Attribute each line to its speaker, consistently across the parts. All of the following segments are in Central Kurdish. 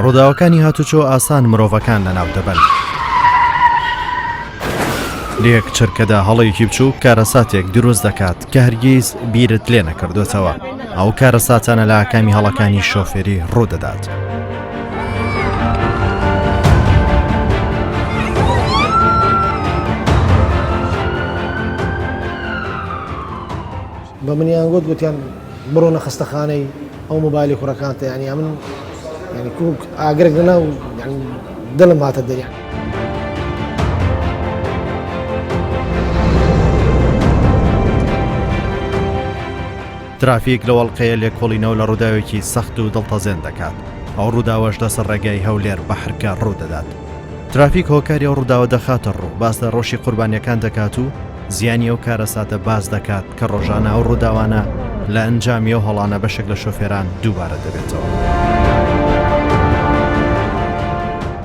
Speaker 1: ڕووداوەکانی هاتوچۆ ئاسان مرۆڤەکان لەناو دەبەن. لێک چرکەدا هەڵەیەکی بچوو کارەساتێک دروست دەکات کە هەرگیز بیرت لێ نەکردوێتەوە. ئەو کارەساتانە لە ئاکامی هەڵەکانی شۆفێری ڕوودەدات.
Speaker 2: بە منیان گوتیان بڕۆنە خستەخانەی ئەو مۆبایلی کوڕەکانتە، یعنی من ئاگرێک لەناو دڵم هاتە دەریان.
Speaker 1: ترافیک لە وەڵقەیە لێکۆڵینەوە لە ڕووداوێکی سەخت و دڵتەزێن دەکات. ئەو ڕووداوەش لەسەر ڕێگای هەولێر بە حرکە ڕوودەدات. ترافیک هۆکاری ئەو ڕووداوە دەخاتە ڕوو، باس لە ڕۆژی قوربانیەکان دەکات و زیانی ئەو کارەساتە باز دەکات کە ڕۆژانە ئەو ڕووداوانە لە ئەنجامی ئەو هەڵانە بەشێک لە شۆفێران دووبارە دەبێتەوە.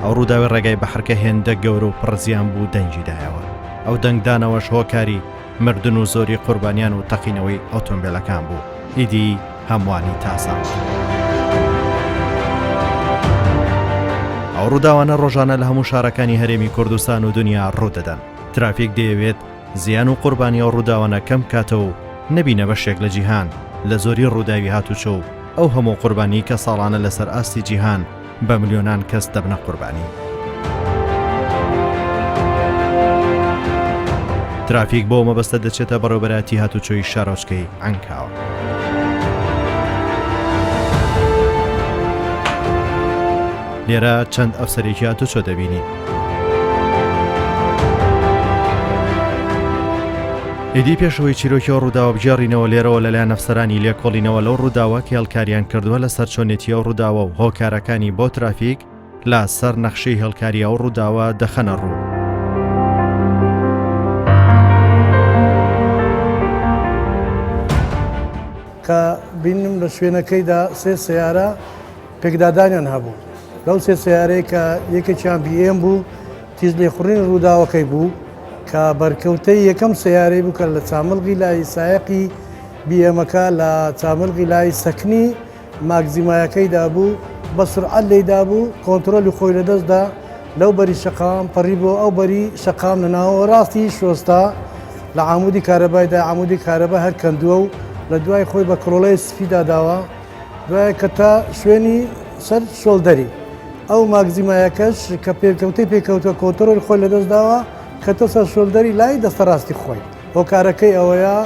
Speaker 1: ئەو ڕووداوی ڕێگای بە حرکە هێندە گەورە و پڕزیان بوو دەنگی دایەوە. ئەو دەنگدانەوەش هۆکاری مردن و زۆری قوربانیان و تەقینەوەی ئۆتۆمبیلەکان بوو. ئیدی هەموانی تاسان. ئەو ڕووداوانە ڕۆژانە لە هەموو شارەکانی هەرێمی کوردستان و دنیا ڕوودەدەن. ترافیک دەیەوێت زیان و قوربانی ئەو ڕووداوانە کەم کاتەوە و نەبینە بەشێک لە جیهان لە زۆری ڕووداوی هاتوچۆ و ئەو هەموو قوربانی کە ساڵانە لەسەر ئاستی جیهان بە ملیۆنان کەس دەبنە قوربانی. ترافیک بۆ مەبەستە دەچێتە بەڕێوەبەرەتی هاتوچۆی شارۆچکەی عەنکاوە. لێرە چەند ئەفسەرێکی هاتوچۆ دەبینین. ئیدی پێشەوەی چیرۆکی ڕووداوە بگێڕینەوە لێرەوە لەلایەن ئەفسەرانی لێکۆڵینەوە لەو ڕووداوە کە هێڵکاریان کردووە لەسەر چۆنێتی ئەو ڕووداوە و هۆکارەکانی بۆ ترافیک لە سەر نەخشەی هێڵکاری ئەو ڕووداوە دەخەنە ڕوو.
Speaker 3: کە بینم لە شوێنەکەیدا سێ سیارە پێکدادانیان هەبوو. لەو سێ سیارەی کە یەکێکیان BM بوو، تیز لێخوڕین ڕووداوەکەی بوو کە بەرکەوتەی یەکەم سیارەی بوو کە لە چامەڵغی لای سایەقی BMەکە لە چامەڵغی لای سەکنی ماگزیمایەکەیدا بوو، بە سورعەت لێیدا بوو، کۆنتڕۆلی خۆی لەدەستدا لەو بەری شەقام پەڕی بۆ ئەو بەری شەقام لەناوە ڕاستی شۆستا لە عامودی کارەبایدا عامودی کارەبا هەر کەندووە و لە دوای خۆی بە کڕۆڵەی سپیدا داوە، دوای کە تا شوێنی سەر شۆلدەری ئەو ماگزیمایەکەش کە پێکەوتەی پێکەوتە کۆنتڕۆلی خۆی لەدەست داوە کەتە سەر شۆلدەری لای دەستە ڕاستی خۆی. هۆکارەکەی ئەوەیە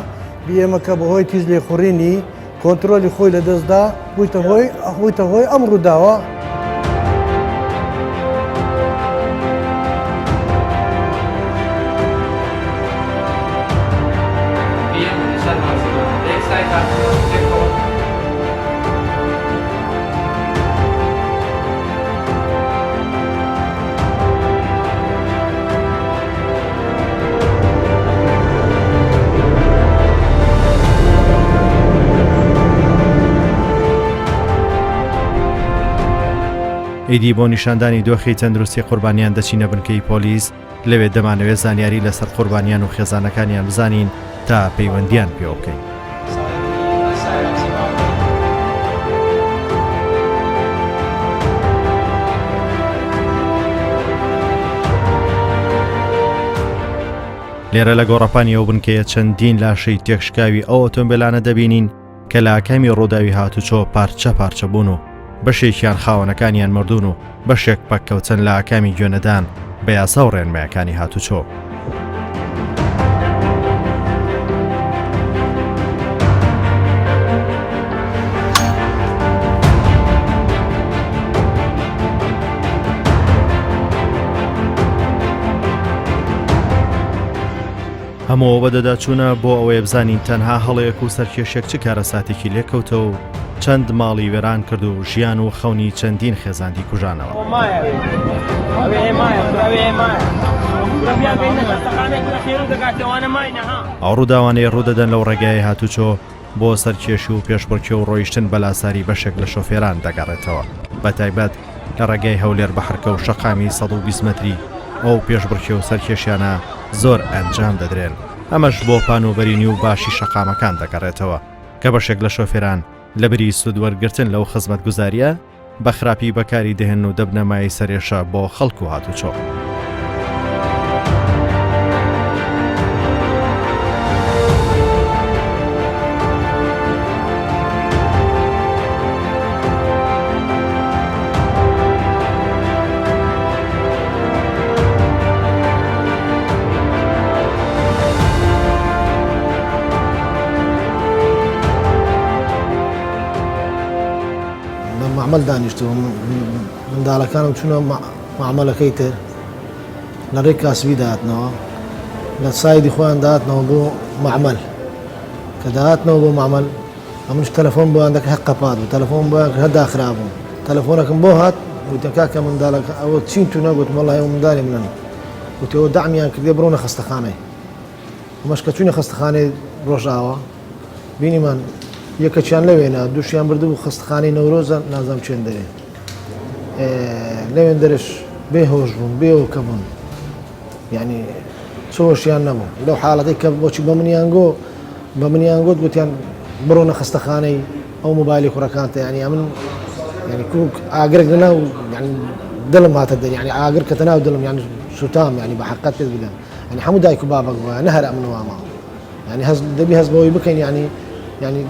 Speaker 3: BMەکە بەهۆی تیژ لێخوڕینی کۆنتڕۆلی خۆی لەدەستدا بوویتە هۆی ئەم ڕووداوە.
Speaker 1: ئیدی بۆ نیشاندانی دۆخی تەندروستی قوربانیان دەچینە بنکەی پۆلیس، لەوێ دەمانەوێت زانیاری لەسەر قوربانیان و خێزانەکانیان بزانین تا پەیوەندیان پێ بکەین. لێرە لە گۆڕەپانی ئەو بنکەیە چەندین لاشەی تێکشکاوی ئەو ئۆتۆمبیلانە دەبینین کە لە ئاکامی ڕووداوی هاتوچۆ پارچە پارچە بوون و بەشێکیان خاوەنەکانیان مردوون و بەشێک پەککەوتن لە ئاکامی گوێنەدان بە یاسا و ڕێنمایەکانی هاتوچۆ. هەموو بەدەداچوونە بۆ ئەوەیە بزانین تەنها هەڵەیەک و سەرکێشێک چ کارەساتێکی لێکەوتەوە و چەند ماڵی وێران کرد و ژیان و خەونی چەندین خێزاندی کوژانەوە. ئەو ڕووداوانەیە ڕوودەدەن لەو ڕێگای هاتوچۆ بۆ سەرکێشی و پێشبڕکێ و ڕۆیشتن بەلاساری بەشێک لە شۆفێران دەگەڕێتەوە، بەتایبەت لە ڕێگای هەولێر بە حرکە و شەقامی 120 مەتری ئەو پێشبڕکێ و سەرکێشیانە زۆر ئەنجام دەدرێن. ئەمەش بۆ پانوبەرینی و باشی شەقامەکان دەگەڕێتەوە کە بەشێک لە شۆفێران لە بری سوودوەرگرتن لەو خزمەتگوزاریە بە خراپی بەکاری دەهێن و دەبنەمای سەرێشە بۆ خەڵک و هاتوچۆ.
Speaker 2: معمل دانیشتو منداڵەکانم چوونە معمەلەکەی تر لە ڕێی کاسبی داهاتنەوە لە سایدی خۆیان داهاتنەوە بۆ معمەل کە داهاتنەوە بۆ معمەل ئەمنش تەلەفۆن بۆیان دەکە هەر قەپات بوو تەلەفۆن بۆیان هەر داخرا بوو تەلەفۆنەکەم بۆ هات وتە کاکە منداڵەکە ئەوە چین تو نەگوت وەڵڵی ئەوە منداڵی منن وتەوە دەعمیان کردێ بڕۆنە خەستەخانەی ئەمەش کە چوونە خەستەخانەی ڕۆژاوە بینیمان یەکەچیان لەوێنە دووشیان بردبوو خەستەخانەی نەورۆزە نازام چێن دەرێ لەوێن دەرش بێهۆش بوون بێەوە بوون یعنی چۆشیان نەبوو لەو حاڵەتی کە بۆچی بە منیان گوت گوتیان بڕۆنە خەستەخانەی ئەو مۆبایلی کوڕەکانتە ینی ئەمن ینی کوک ئاگرێک لەناو دڵم هاتە دەر ینی ئاگر کە تەناو دڵم یان سوتام ینی بە حەقەت پێت بدەن ینی هەموو دایک و بابک بووە نە هەر ئەمنەوەمە ینی دەبی هەست بەوەی بکەین ینی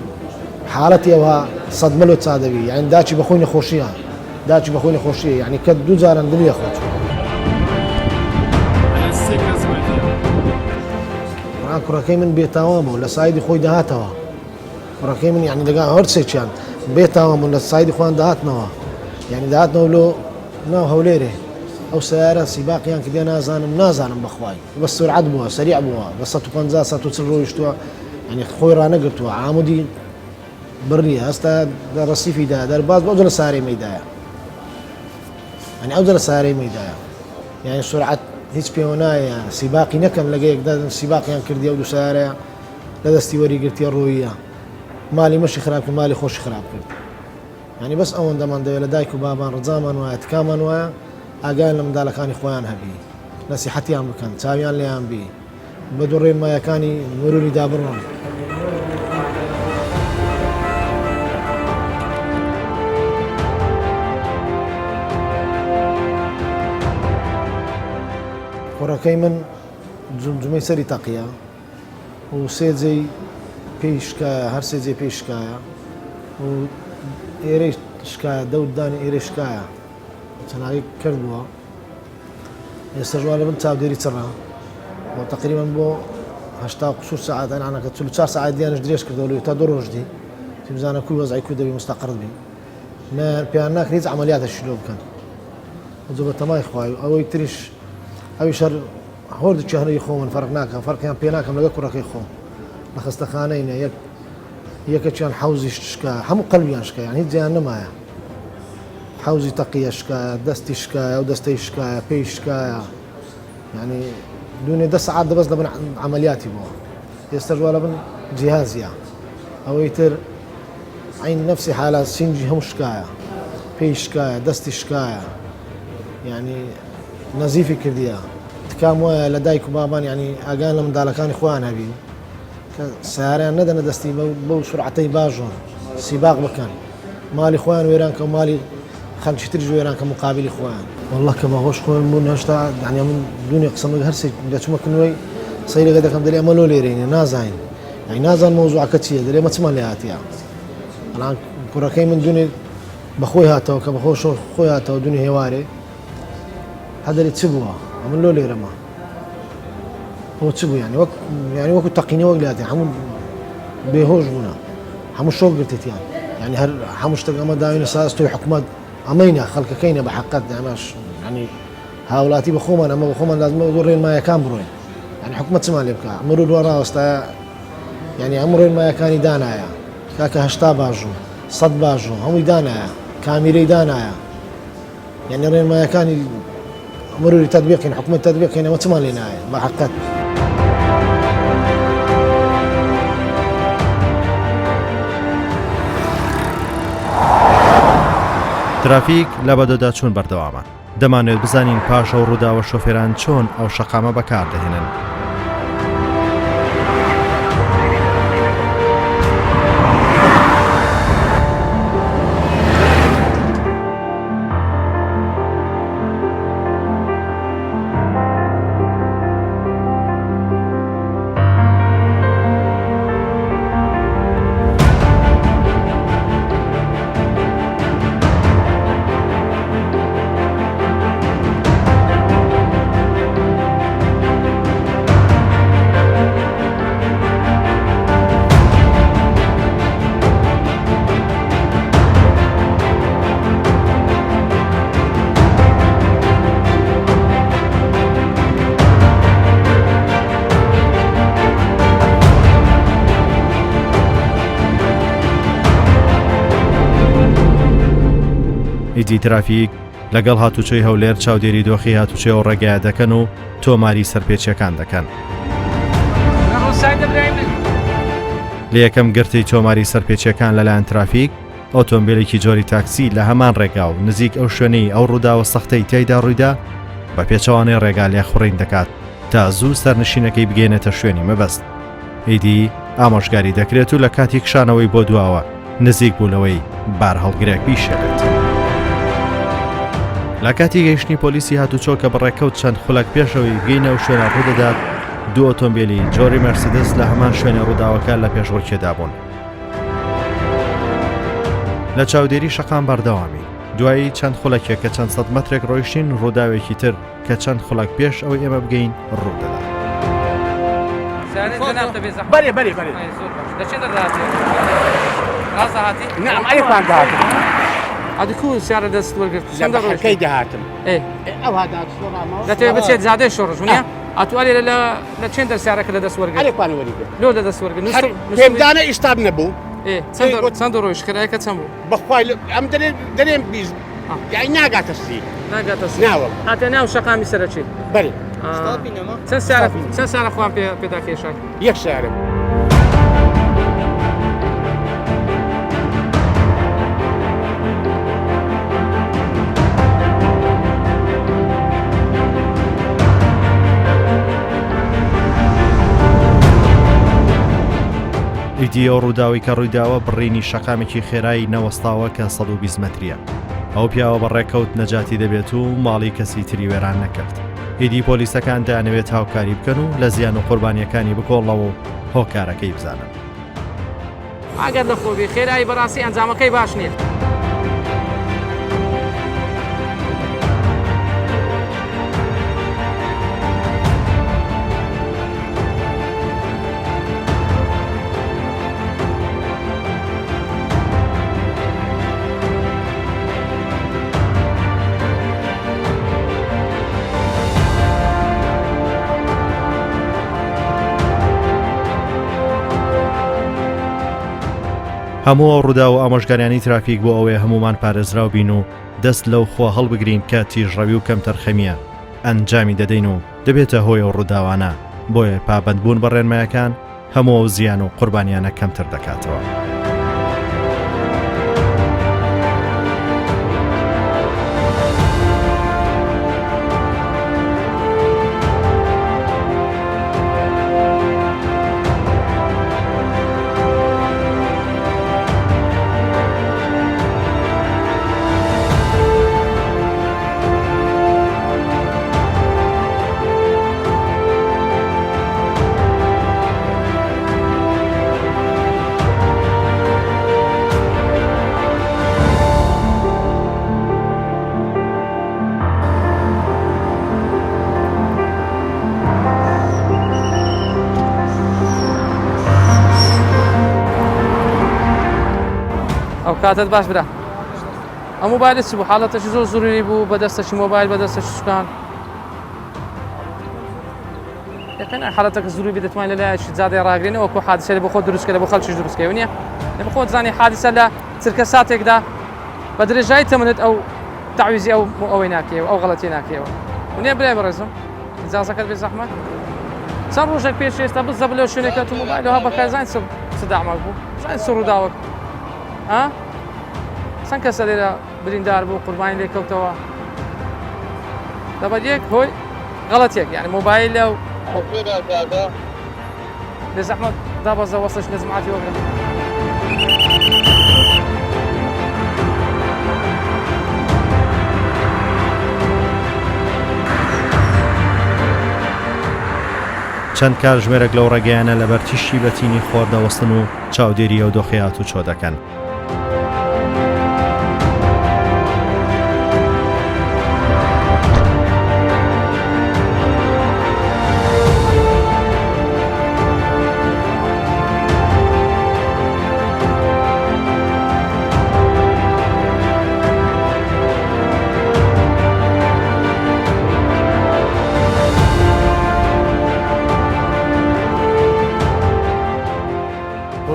Speaker 2: حاڵەتی ئەوە سەدمەلۆ چادەوی یعنی داچی بەخۆی نەخۆشیە داچی بەخۆی نەخۆشیە یعنی کە دوو جاران دڵی خۆت کوڕەکەی من بێتاوە بوو لە سایدی خۆی داهاتەوە کوڕەکەی من یعنی دەگا هەرچێکیان بێتاوە بوون لە سایدی خۆیان داهاتنەوە یعنی داهاتنەوە لۆ ناو هەولێرێ ئەو سیارە سیباقیان کردێ نازانم بەخوای بە سرعەت بووە سەریع بووە بە 150 140 ڕۆیشتووە ینی خۆی ڕانەگرتووە عامودی بڕی هەستا ڕەسیفیدا دەرباز بەو لە سارەی مەیدایە ینی ئەو لە سارەی مەیدایە یعنی سرعەت هیچ پێوە نایە سیباقی نەکەم لەگە یەکدا سیباقیان کردی ئەو دوو سیارەیە لە دەستی وەریگرتیە ڕۆیە مالی مەشی خراپ کرد مالی خۆشی خراپ کرد ینی بەس ئەوەندەمان دەوێت لە دایک و بابان ڕجامان وایە تکامان وایە ئاگایان لە منداڵەکانی خۆیان هەبی نەسیحەتیان بکەن چاویان لێیان بی بە دوو ڕێنمایەکانی مروری دابڕۆن کوڕەکەی من جمجمەی سەری تەقیە و سێجێی پێیشکایە هەر سێجێ پێیشکایە و ئێرەی شکایە دەودانی ئێرە شکایە چەناوی کردووە ئێستا ژوان لە من چاودێری چڕە بۆ تقریبان بۆ 80 ساعات ئەنانەکە 44 ساعت دیانش درێژ کردەوە تا دوو ڕۆژ دی بزانە کوی وەزعی کوی دەبی مستەقڕ بی پێیان ناکرێت هیچ عەمەلیاتێکی لۆ بکەن جۆ بە تەمای خوای ئەوەی تریش ئەوی شەر هۆردی هەنەی خۆ من فەرق ناکەم فەرقیان پێ ناکەم لەگە کوڕەکەی خۆم لە خەستەخانەینە یەکەچیان حەوزی شکا هەموو قەلبیان شکا یان هیچ جیان نەمایە حەوزی تەقیە شکایە دەستی شکایە و دەستەی شکایە پێی شکایە یعنی دوێنێ 10 ساعات دەبەست لەبن عەمەلیاتی بووە ئێستا ژوا لەبن جیهازیە ئەوەی تر عین نەفسی حالات سینجی هەموو شکایە پێی شکایە دەستی شکایە یعنی نەزیفی کردیە تکام وایە لە دایک و بابان ینی ئاگان لە منداڵەکانی خۆیان هەبی کە سیارەیان نەدەنە دەستی بەو سورعەتەی باشۆن سیباق بکەن مالی خۆیان وێران کە مالی خەڵکی تریش وێران کە مقابلی خۆیان وەڵڵا کە بەهۆش خۆیان بوون هێشتا یعنی من دوونی قسەم هەرسێک دەچمەکنەوەی سەیرەکە دەکەم دەرێ ئەمە لۆ لێرەینە نازانین یعنی نازان مەوزوعەکە چییە دەرێ مە چمان لێ هاتیە بەڵام کوڕەکەی من دوونێ بەخۆی هاتەوە کە بەخۆش خۆی هاتەوە دوونی هێوارێ هەدەری چ بووە ئەمن لۆ لێرەمە ئەوە چ بوو ینی وەکو تەقینەوە لاتێ هەموو بێهۆش بوونە هەموو شۆک گرتیان ینی هەر هەموو شتێک ئەمە داوینە ساستۆی حکوومەت ئەمەینە خەڵکەکەینە بە حەقەت ئەمەش ینی هاوڵاتی بە خۆمان ئەمە بە خۆمان لازمە بۆ ڕێنمایەکان بڕۆین ینی حکوومەت چمان لێ بکە مرور وەڕاوەستایە ینی هەموو ڕێنمایەکانی دانایە کاکە 80 باژوو 100 باژوو هەمووی دانایە کامیرەی دانایە یعنی ڕێنمایەکانی مروری تطبیقین حکومت تطبیقین ئەمە چمان لێ نایە بە حەقەت
Speaker 1: ترافیک لە بەدەدا چۆن بەردەوامە دەمانوێت بزانین پاشە و ڕووداوە شۆفێران چۆن ئەو شەقامە بەکاردەهێنن ئیدی ترافیک لەگەڵ هاتوچۆی هەولێر چاودێری دۆخی هاتوچۆی ئەو ڕێگایە دەکەن و تۆماری سەرپێچیەکان دەکەن. لە یەکەم گرتی تۆماری سەرپێچیەکان لەلایەن ترافیک ئۆتۆمبیلێکی جۆری تاکسی لە هەمان ڕێگا و نزیک ئەو شوێنەی ئەو ڕووداوە سەختەی تێیدا ڕوویدا بە پێچەوانەی ڕێگا لێ خوڕین دەکات تا زوو سەرنشینەکەی بگەێنێتە شوێنی مەبەست. ئیدی ئامۆژگاری دەکرێت و لە کاتی کشانەوەی بۆ دواوە نزیک بوونەوەی بار هەڵگرێک بیشێت. لە کاتی گەیشتنی پۆلیسی هاتوچۆ کە بەڕێکەوت چەند خولەک پێشەوەی بگەینە و شوێنە ڕوودەدات دوو ئۆتۆمبیلی جۆری مەرسیدس لە هەمان شوێنە ڕووداوەکە لە پێشڕووکێدا بوون. لە چاودێری شەقام بەردەوامی دوایی چەند خولەکێک کە چەند سەد مەترێک ڕۆیشتین ڕووداوێکی تر کە چەند خولەک پێش ئەوەی ئێمە بگەین ڕوودەدا.
Speaker 4: بەێ بەێ نعم ئەیان داهاتم
Speaker 5: ئەدکو سیارە دەست وەرگرت
Speaker 4: کەی داهاتم
Speaker 5: دەتەوێت بچێت زادەی شۆڕژ نیە ئەتوانێ لە چێن دەسیارەکە لە دەست وەرگرت لۆ لە دەست وەرگرت
Speaker 4: پێمدانە ئیشتاب نەبوو
Speaker 5: چەند ڕۆژ خراەکە چەند بوو
Speaker 4: بەخوای ئەم دەرێن بیست یای ناگاتەسی
Speaker 5: ناگاتە
Speaker 4: ناوە
Speaker 5: هاتە ناو شەقامی سەرچێ
Speaker 4: بەێ
Speaker 5: چەند سیارە خوان پێدا کێشان
Speaker 4: یەک شارە
Speaker 1: ئیدی ئەو ڕووداوی کە ڕوویداوە بڕینی شەقامێکی خێرایی نەوەستاوە کە 120 مەتریە. ئەو پیاوە بەڕێکەوت نەجاتی دەبێت و ماڵی کەسی تری وێران نەکرد. ئیدی پۆلیسەکان دەیانەوێت هاوکاری بکەن و لە زیان و قوربانیەکانی بکۆڵەوە و هۆکارەکەی بزانن.
Speaker 5: ئەگەر لە خۆبی خێرایی بەڕاستی ئەنجامەکەی باش نییە.
Speaker 1: هەموو ئەو ڕوودا و ئامۆژگاریانی ترافیک بۆ ئەوەیە هەمومان پارێزراو بین و دەست لەو خۆ هەڵبگرین کە تیژڕەوی و کەم تەرخەمیە ئەنجامی دەدەین و دەبێتە هۆی ئەو ڕووداوانە بۆیە پابەندبوون بە ڕێنمایەکان هەموو ئەو زیان و قوربانیانە کەمتر دەکاتەوە.
Speaker 5: ئەو کاتت باش برا ئەم موبایلت چ بوو حاڵەتەشی زۆر زوری بوو بەدەستەشی مۆبایل بەدەستەشی سوکان یەکەنە حاڵەتەکە زوری بێ دەتوانین لەلایەکی زیادی ڕاگرێنەوە وەکو حادسە لە بۆ خۆت دروستکە لە بۆ خەڵکیش دروستکەوە نییە لە بۆ خۆت زانی حادسە لە چرکە ساتێکدا بە درێژایی تەمەنێت ئەو تعویزی ئەوەی ناکەوە ئەو غەڵەتی ناکەوە ونێ برای بەڕێزم ئیجازەکەت بێ زەحمەت چەند ڕۆژێک پێش ئێستا بزەبە لەو شوێنێکە تو مۆبایلەوە بەکار زانین چ داعمەک بوو زانین چ ڕووداوەک چەند کەسە لێرە بریندار بوو قوربانی لێ کەوتەوە دەبەت یەک هۆی غەڵەتێک یعنی مۆبایل لەو بێ زەحمەت دابەزە وەسەش لە جماعەتی وەگرە
Speaker 1: چەند کاتژمێرێک لەو ڕێگەیانە لەبەر تیشی بەتینی خۆردەوەستن و چاودێری ئەو دۆخەیات و چۆ دەکەن.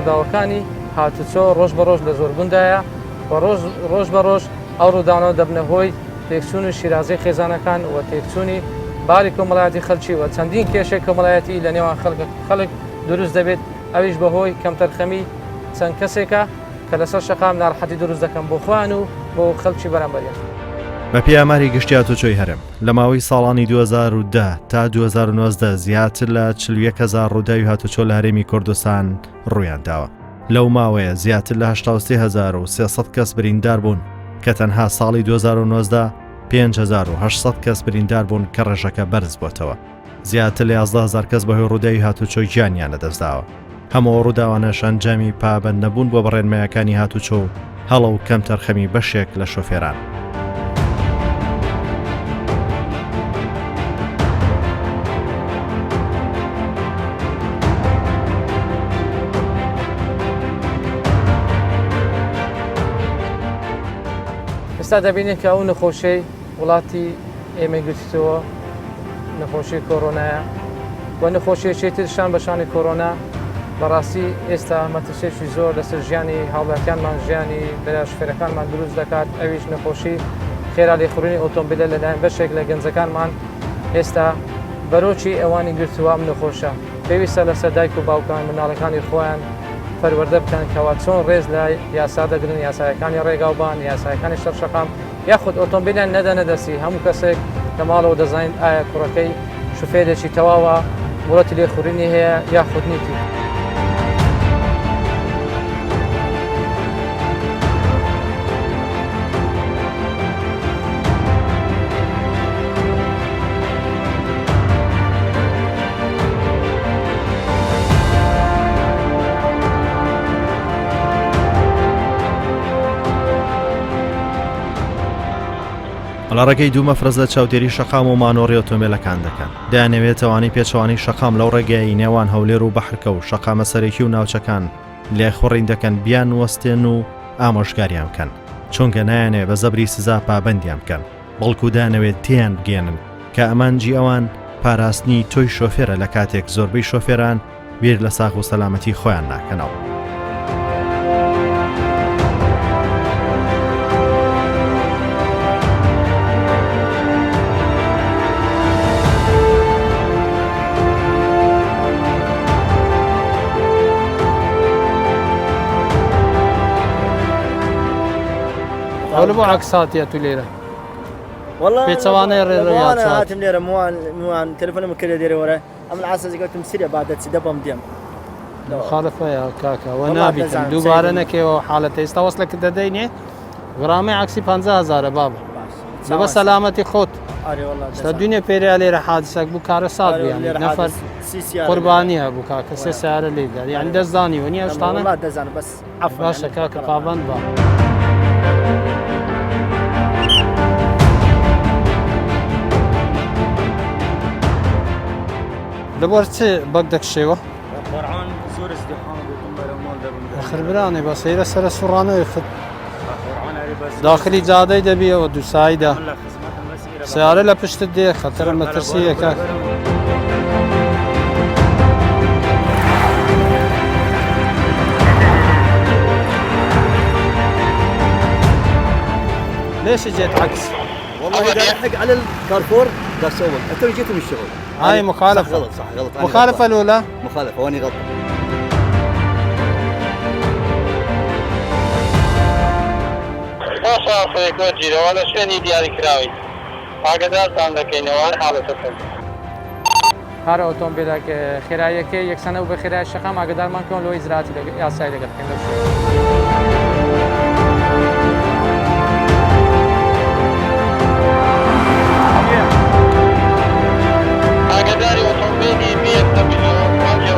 Speaker 5: ڕووداوەکانی هاتوچۆ ڕۆژ بە ڕۆژ لە زۆربووندایە و ڕۆژ بە ڕۆژ ئەو ڕووداوانەوە دەبنە هۆی تێکچوونی شیرازەی خێزانەکان و تێکچوونی باری کۆمەڵایەتی خەڵکی و چەندین کێشێک کۆمەڵایەتی لە نێوان خەڵک دروست دەبێت ئەویش بەهۆی کەم تەرخەمی چەند کەسێکە کە لەسەر شەقام ناڕەحەتی دروست دەکەن بۆ خۆیان و بۆ خەڵکی بەرامبەریان.
Speaker 1: بە پێیاماری گشتیا تووچۆی هەرم لە ماوەی ساڵانی 2010 تا 2019 زیاتر لە 41,000 ڕووداوی هاتوچۆ لە هەرێمی کوردستان ڕوویان داوە. لەو ماوەیە زیاتر لە 83,300 کەس بریندار بوون کە تەنها ساڵی 2019 5,800 کەس بریندار بوون کە ڕێژەکە بەرز بۆتەوە. زیاتر لە 11,000 کەس بەهۆی ڕووداوی هاتوچۆ گیانیان لەدەستداوە. هەموو ڕووداوانەش ئەنجامی پابەند نەبوون بۆ بەڕێنمایەکانی هاتوچۆ هەڵە و کەم تەرخەمی بەشێک لە شۆفێران.
Speaker 5: ئێستا دەبینێت کە ئەو نەخۆشەی وڵاتی ئێمە گرتووە نەخۆشی کۆرۆنایە و نەخۆشیەکێتی ترشان بەشانی کۆرۆنا بەڕاستی ئێستا مەترسێکی زۆر لەسەر ژیانی هاوڵاتیانمان ژیانی بەراشفێرەکانمان دروست دەکات. ئەویش نەخۆشی خێرا لێخوڕینی ئۆتۆمبیلە لەلایەن بەشێک لە گەنجەکانمان ئێستا بەرۆکی ئەوانی گرتووە ئەم نەخۆشە. پێویستە لەسەر دایک و باوکان مناڵەکانی خۆیان پەروەردە بکەن کەوا چۆن ڕێز لە یاسا دەگرن، یاسایەکانی ڕێگاوبان، یاسایەکانی شەرشەقام یاخود ئۆتۆمبیلیان نەدەنە دەستی. هەموو کەسێک لە ماڵەوە دەزانین ئایا کوڕەکەی شوفێرێکی تەواوە وڵەتی لێخوڕینی هەیە یاخود نیتی.
Speaker 1: ڕێگەی دوو مەفرەز لە چاودێری شەقام و مانۆڕی ئۆتۆمبیلەکان دەکەن. دەیانەوێت ئەوانەی پێچەوانی شەقام لەو ڕێگەی نێوان هەولێر و بەحرکە و شەقامە سەرەکی و ناوچەکان لێخوڕین دەکەن بیان وەستێن و ئامۆژگاریان بکەن، چونکە نایانێ بە زەبری سزا پابەندیان بکەن، بەڵکو دانەوێت تیان بگێنن کە ئەمانجی ئەوان پاراستنی تۆی شۆفێرە لە کاتێک زۆربەی شۆفێران بیر لە ساغ و سەلامەتی خۆیان ناکەنەوە.
Speaker 5: ولا بۆ عکساتیە تو لێرە
Speaker 6: والله
Speaker 5: پێچەوانەی ڕێڕەویات
Speaker 6: هاتم لێرە موان تەلەفۆنم کرد دێرەوەرە ئەم العاسە گەوتم سریە بعدەچ دەبم دێم
Speaker 5: مخالفەیە کاکە وە نابیتم دووبارە نەکەوە حالەتە ئێستا وەسلەکە دەدەینێ گڕامی عکسی 50,000 بابە لەبە سەلامەتی خۆت ستا دونێ پێریا لێرە حادسەک بوو کارە سات بیان نەفەر قوربانی هەبوو کاکە سێ سیارە لێدا یعنی دەستدانی وەنیە شتانە
Speaker 6: دەزانم بەس
Speaker 5: باشە کاکە پابەند بە لەبەر چ بەک دەکشێوە
Speaker 6: بەرعان زۆر ازدحام بوو بەرەمال دەبم
Speaker 5: خربرانێ بە سەیرە سەرە سوڕانەوەی خت داخلی جادەی دەبیەوە دووسایدا سیارە لە پشتت دێ خەتەرە مەترسیە کاکە ليش جيت عكس؟
Speaker 6: والله قاعد الحق على الكارفور قاعد اسوق انت جيت من الشغل
Speaker 5: هاي مخالفة
Speaker 6: غلط صح غلط
Speaker 5: مخالفة الأولى
Speaker 6: مخالفة واني غلط
Speaker 7: ما صافي كوتشي ولا شنو ديالي كراوي هكذا صار لك نوع حالتك
Speaker 5: هر ئۆتۆمبیلێک خێراییەکە یەکسانە و بە خێرای شەقام ئاگدارمان کەون لەوەی زراعتی یاسای لەگەڵ بکەین
Speaker 7: ئاگداری ئۆتۆمبیلی BMW 5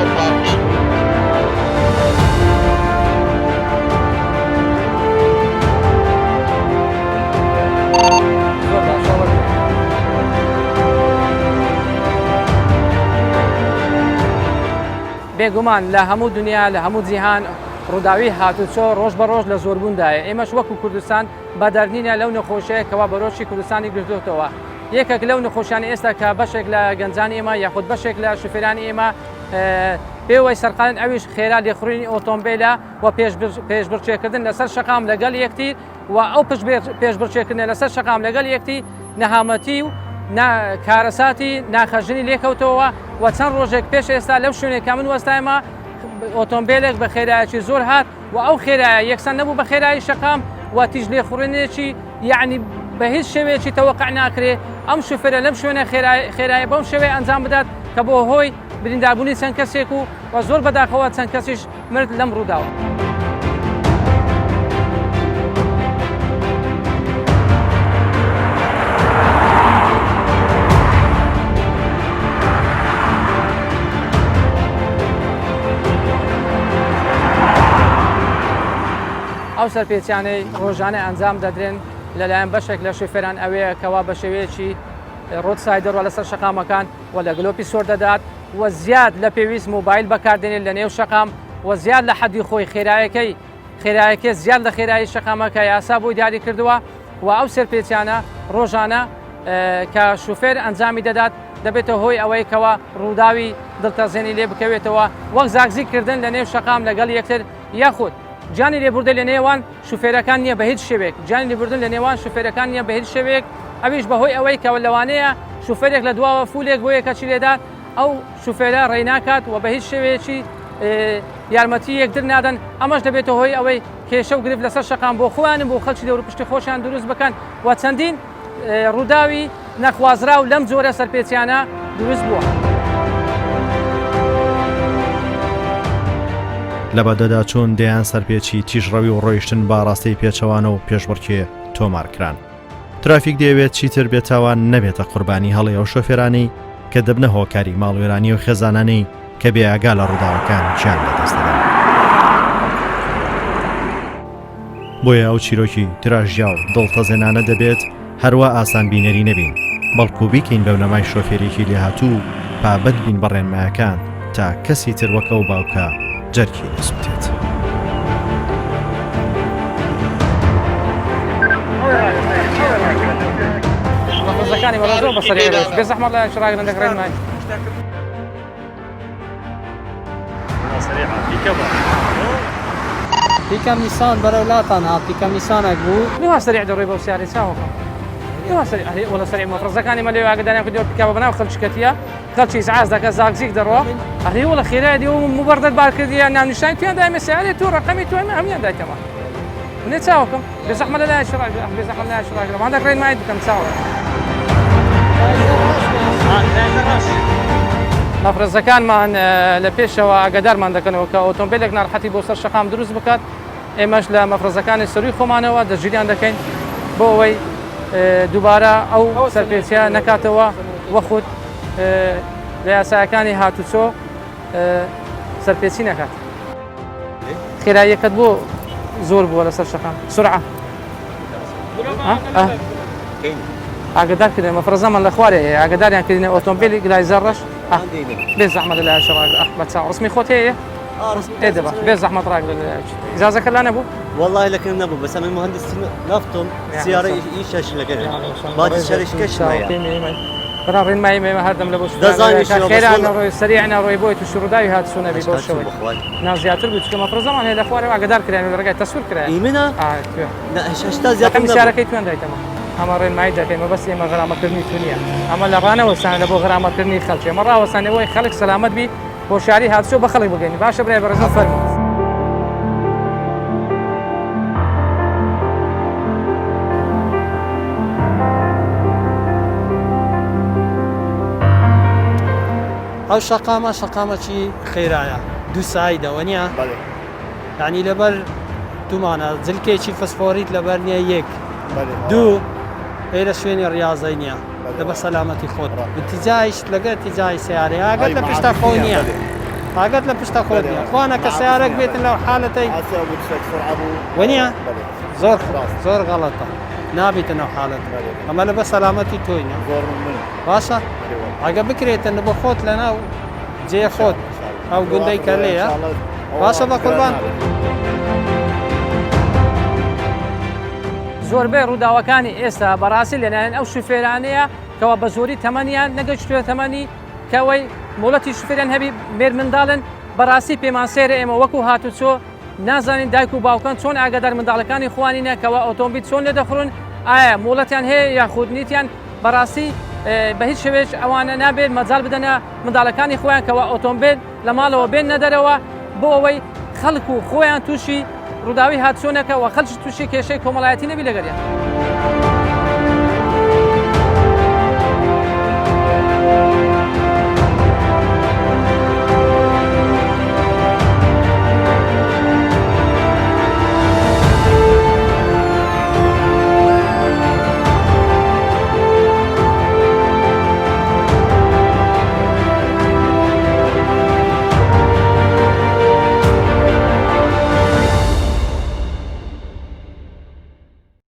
Speaker 5: بێگومان لە هەموو دنیا لە هەموو جیهان ڕووداوی هاتوچۆ ڕۆژ بە ڕۆژ لە زۆربووندایە ئێمەش وەکو کوردستان بەدەرنینە لەو نەخۆشەیە کەوا بەرۆشی کوردستانی گرتوتەوە یەکێک لەو نەخۆشیانی ئێستا کە بەشێک لە گەنجانی ئێمە یاخود بەشێک لە شوفێرانی ئێمە پێوەی سەرقالن ئەویش خێرا لێخوڕینی ئۆتۆمبیلە و پێشبڕکێکردن لەسەر شەقام لەگەڵ یەکتر و ئەو پێشبڕچێکردنە لەسەر شەقام لەگەڵ یەکتی نەهامەتی و کارەساتی ناخەژنی لێکەوتەوە و چەند ڕۆژێک پێش ئێستا لەو شوێنێکە من وەستایمە ئۆتۆمبیلێک بە خێرایەکی زۆر هات و ئەو خێرایە یەکسەر نەبوو بە خێرایی شەقام و تیژ لێخوڕێنێکی یعنی بە هیچ شێوەیەکی تەوەقع ناکرێ ئەم شوفێرە لەم شوێنە خێرایە بەم شێوەیە ئەنجام بدات کە بۆ هۆی برینداربوونی چەند کەسێک و زۆر بەداخەوە چەند کەسیش مرد لەم ڕووداوە. ئەو سەرپێچیانەی ڕۆژانە ئەنجام دەدرێن لەلایەن بەشێک لە شوفێران ئەوەیە کەوا بە شێوەیەکی ڕۆدسایدەرەوە لەسەر شەقامەکان و لە گلۆپی سۆر دەدات و زیاد لە پێویست موبایل بەکاردێنێت لە نێو شەقام و زیاد لە حەدی خۆی خێرایەکەی زیاد لە خێرایی شەقامەکە یاسا بۆی دیاری کردووە و ئەو سەرپێچیانە ڕۆژانە کە شوفێر ئەنجامی دەدات دەبێتە هۆی ئەوەی کەوا ڕووداوی دڵتەزێنی لێ بکەوێتەوە وەک زاگزیکردن لە نێو شەقام لەگەڵ یەکتر یاخود جانی لێبوردە لە نێوان شوفێرەکان نییە بە هیچ شێوێک جانی لێبوردن لە نێوان شوفێرەکان نییە بە هیچ شێوێک ئەویش بەهۆی ئەوەی کەوە لەوانەیە شوفێرێک لە دواوە فولێک بۆ یەکەچی لێدات ئەو شوفێرە ڕێناکات و بە هیچ شێوەیەکی یارمەتی یەکتر نادەن ئەمەش دەبێتە هۆی ئەوەی کێشە و گرفت لەسەر شەقام بۆ خۆیان بۆ خەڵکی دەور پشتی خۆشیان دروست بکەن و چەندین ڕووداوی نەخوازرا و لەم جۆرە سەرپێچیانە دروست بووە.
Speaker 1: لە بەدەدا چۆن دەیان سەرپێکی تیژڕەوی و ڕۆیشتن با ڕاستەی پێچەوانە و پێشبڕکێ تۆمارکران. ترافیک دەیەوێت چیتر بێتاوان نەبێتە قوربانی هەڵی ئەو شۆفێرانەی کە دەبنە هۆکاری ماڵوێرانی و خێزانانەی کە بێئاگا لە ڕووداوەکان گیان لەدەستدەدەن. بۆیە ئەو چیرۆکی دراژیا و دڵتەزێنانە دەبێت هەروە ئاسان بینەری نەبین بەڵکو بیکەین بەونەمای شۆفێرێکی لێهاتوو پابەت بین بە ڕێنمایەکان تا کەسی تر وەکە و باوکە جەرکی دەسووتێت.
Speaker 5: مەفرۆزەکانی وەڵا زۆر بەسەری بێ زەحمەت لە شڕاگرن دەکڕێن مای
Speaker 8: پیکەم نیسان بەرەو لاتان هات پیکەم نیسانێک بوو
Speaker 5: نوها سەریع دەڕێ بەو سیاری چاوەکە نوها سەریع وەڵا سەریع مەفرۆزەکانی مەلێ ئاگدانیان کردووە پیکەوە بەناو خەڵکیەتیە خەڵکی ئیزعاج دەکە زاگزیک دەڕۆ ئەڕێ وەڵا خێرای دی و موبەردەت بارکردیە نامنیشانی تویان دایمە سیارێ تو ڕقەمی توێن هەمیان دایتەوە منێ چاوەکەم بێ زەحمەت لە لای شڕاگرم بێ زەحمەت لای شڕاگرم هەندێک دەکڕێن مای بکەم چاوە مەفرۆزەکانمان لە پێشەوە ئاگادارمان دەکەنەوە کە ئۆتۆمبیلێک ناڕەحەتی بۆ سەر شەقام دروست بکات ئێمەش لە مەفرۆزەکانی سەروی خۆمانەوە دەستگیریان دەکەین بۆ ئەوەی دووبارە ئەو سەرپێچیە نەکاتەوە وەخود لە یاسایەکانی هاتوچۆ سەرپێچی نەکات. خێراییەکەت بۆ زۆر بووە لەسەر شەقام سورعە ئاگدارکردن مەفرۆزەمان لە خوارێ ئاگداریان کردنە ئۆتۆمبیلی گلای زەڕەش بێ زەحمەت لە لای شەڕاگرە بە چاو ڕسمی خۆت هەیە ئێدە باش بێ زەحمەت ڕاگرە لە لای ئیجازەکە لا نەبوو
Speaker 9: والله لكن نبو بس انا مهندس نفتم سياره ايش لقيت بعد الشركه كشمايا
Speaker 5: برا رين ماي هردم لبوش خيرنا روي سريعنا روي بويت وشروداي هات سونا بي بوش شوي ناس زياتر بيت كما فرزه من هذا خواري واقدر كريان رجع تصوير كريان
Speaker 9: يمنا لا اشتا زياتر
Speaker 5: كم سياره كيت وين دايتما اما رين ماي دايت ما بس ما غرامه كرني ثانيه اما لغانا وسان لبو غرامه كرني خلشي مره وسان وي خلق سلامت بي بوشاري هات شو بخلي بغني باش بري برزن فرمو
Speaker 8: ئەو شەقامەکی خێرایە دوو سایدەوە نییە یعنی لەبەر دومانە جلکێکی فسفۆریت لەبەر نییە یەک دوو ئێرە شوێنی ڕاضی نییە لەبەر سەلامەتی خۆت بتیجایش لەگەر تیجای سیارە ئاگەر لە پشتا خۆ نییە ئاگەر لە پشتا خۆت نییە خوانە کە سیارەك بێتن لەو حالەتەی وەنیە زۆر غەڵەتە نابێتە نەو حالەت ئەمە لەبەر سەلامەتی تۆی باشە ئەگە بکرێتن بۆ خۆت لە ناو جێ خۆت ئەو گوندەی کە لێیە باشە بە قوربان
Speaker 5: زۆربەی ڕووداوەکانی ئێستا بەڕاستی لەلایەن ئەو شوفێرانەیە کەەوە بە زۆری تەمەنیان نەگەشتوێت تەمەنی کەوەی مۆڵەتی شوفێران هەبی مێر منداڵن بەڕاستی پێمان سێرە ئێمە وەکو هاتوچۆ نازانین دایک و باوکان چۆن ئاگادار منداڵەکانی خوانینە کەەوە ئۆتۆمبیل چۆن لێ دەخڕن ئایا مۆڵەتیان هەیە یاخود نیتیان بەڕاستی بە هیچ شێوێش ئەوانە نابێت مەجال بدەنە منداڵەکانی خۆیان کەەوە ئۆتۆمبیل لە ماڵەوە بێن نەدەرەوە بۆ ئەوەی خەڵک و خۆیان تووشی ڕووداوی هاتچۆنەکە و خەلکی تووشی کێشەی کۆمەڵایەتی نەبی لەگەریان.